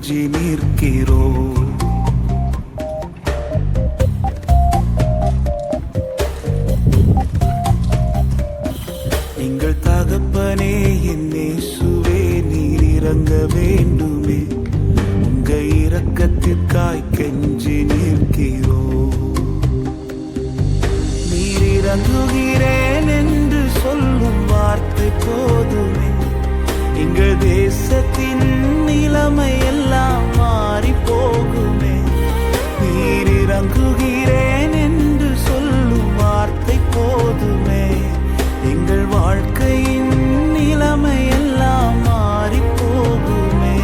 கெஞ்சி நிற்கிறோம். எங்கள் தகப்பனே என் இயேசுவே, நீர் இறங்க வேண்டுமே, உங்க இரக்கத்திற்காய் கெஞ்சி நிற்கிறோம். நீர் இறங்குகிறேன் என்று சொல்லும் வார்த்தை போதுமே, எங்கள் தேசத்தின் நிலைமை எல்லாம் மாறி போகுமே. நீர் இறங்குகிறேன் என்று சொல்லும் வார்த்தை போதுமே, எங்கள் வாழ்க்கையின் நிலைமை எல்லாம் மாறி போகுமே.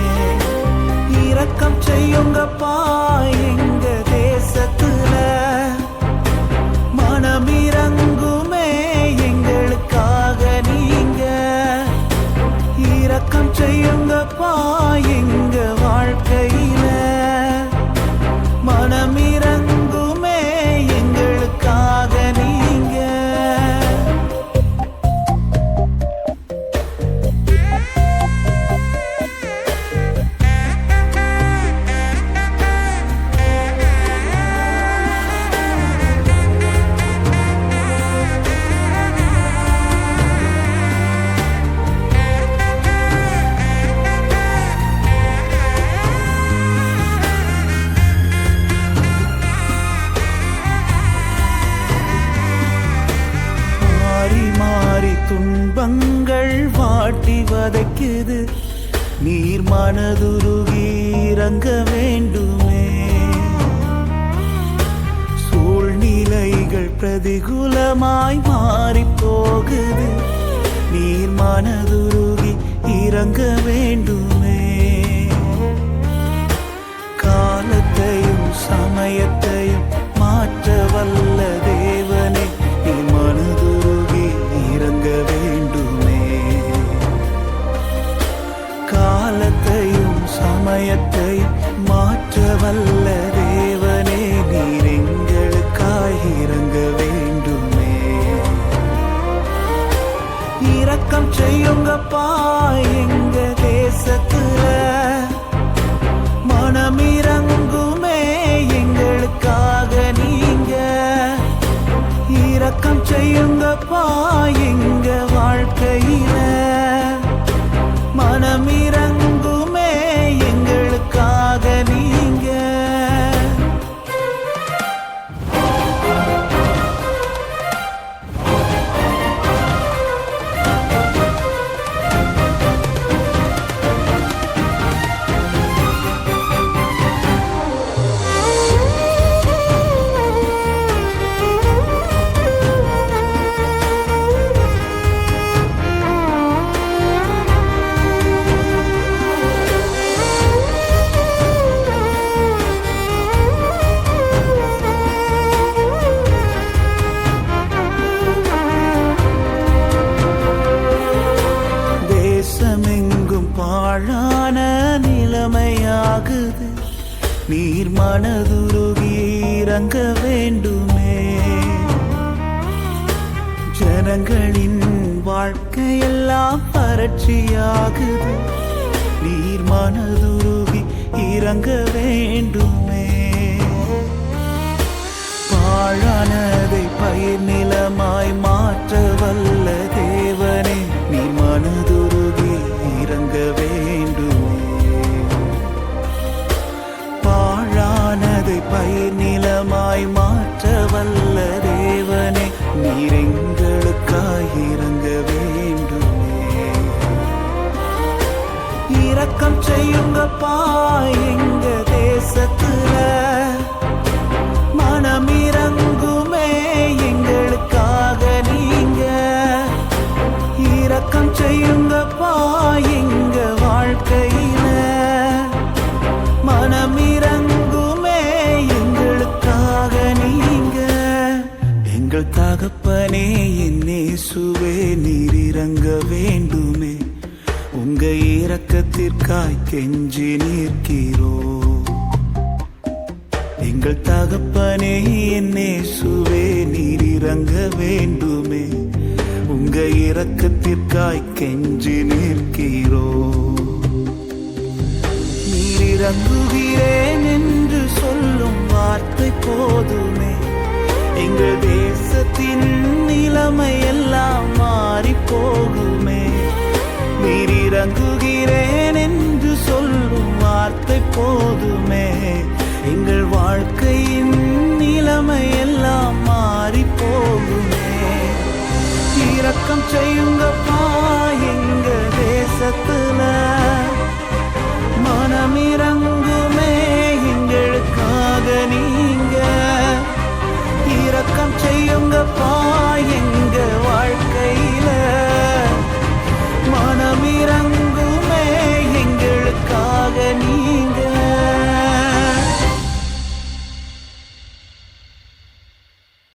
இரக்கம் செய்யுங்கப்பா எங்க தேசத்துல, மனம் இறங்குமே எங்களுக்காக நீங்க. இரக்கம் செய்யுங்கப்பா எங்க வாழ்க்கையில, மனம் இறங்குமே எங்களுக்காக நீங்க. துன்பங்கள் வாட்டி வதைக்குது, நீர் மனதுருகி இறங்க வேண்டுமே. சூழ்நிலைகள் பிரதிகூலமாய் மாறி போகுது, நீர் மனதுருகி இறங்க வேண்டுமே. காலத்தையும் சமயத்தையும் மாற்ற வல்ல தேவனே, நீர் மனதுருகி இறங்க வேண்டுமே. காலத்தையும் சமயத்தையும் மாற்ற வல்ல தேவனே, நீர் எங்களுக்காய் இறங்க வேண்டுமே. இரக்கம் செய்யுங்கப்பா எங்க தேசத்துல, மனம் இறங்குமே எங்களுக்காக நீங்க. இரக்கம் செய்யுங்கப்பா எங்க வாழ்க்கையில, மனம் இறங்குமே எங்களுக்காக நீங்க. பாழான நிலைமையாகுது, நீர் மனதுருகி இறங்க வேண்டுமே. ஜனங்களின் வாழ்க்கையெல்லாம் வறட்சியாகுது, நீர் மனதுருகி இறங்க வேண்டுமே. பாழானதை பயிர் நிலமாய் மாற்ற வல்ல தேவனே, நீர் மனதுருகி இறங்க வேண்டுமே. பாழானதை பயிர் நிலமாய் மாற்ற வல்ல தேவனே, நீர் எங்களுக்காய் இறங்க வேண்டுமே. இரக்கம் செய்யுங்கப்பா எங்க தேசத்துல, மனம் இறங்குமே எங்களுக்காக நீங்க. இரக்கம் செய்யுங்கப்பா எங்க வாழ்க்கையில, மனம் இறங்குமே எங்களுக்காக நீங்க. எங்கள் தகப்பனே என் இயேசுவே, நீர் இறங்க வேண்டுமே, உங்க இரக்கத்திற்காய் கெஞ்சி நிற்கிறோம். எங்கள் தகப்பனே என் இயேசுவே, நீர் இறங்க வேண்டுமே, உங்க இரக்கத்திற்காய் கெஞ்சி நிற்கிறோம். நீர் இறங்குகிறேன் என்று சொல்லும் வார்த்தை போதுமே எங்கள் தேசத்தின் நிலைமை எல்லாம் மாறி போகுமே. நீர் இறங்குகிறேன் என்று சொல்லும் வார்த்தை போதுமே எங்கள் வாழ்க்கையின் நிலைமை எல்லாம் மாறி போகுமே. இரக்கம் செய்யுங்கப்பா எங்க தேசத்துல, மனமிறங்குமே எங்களுக்காக நீ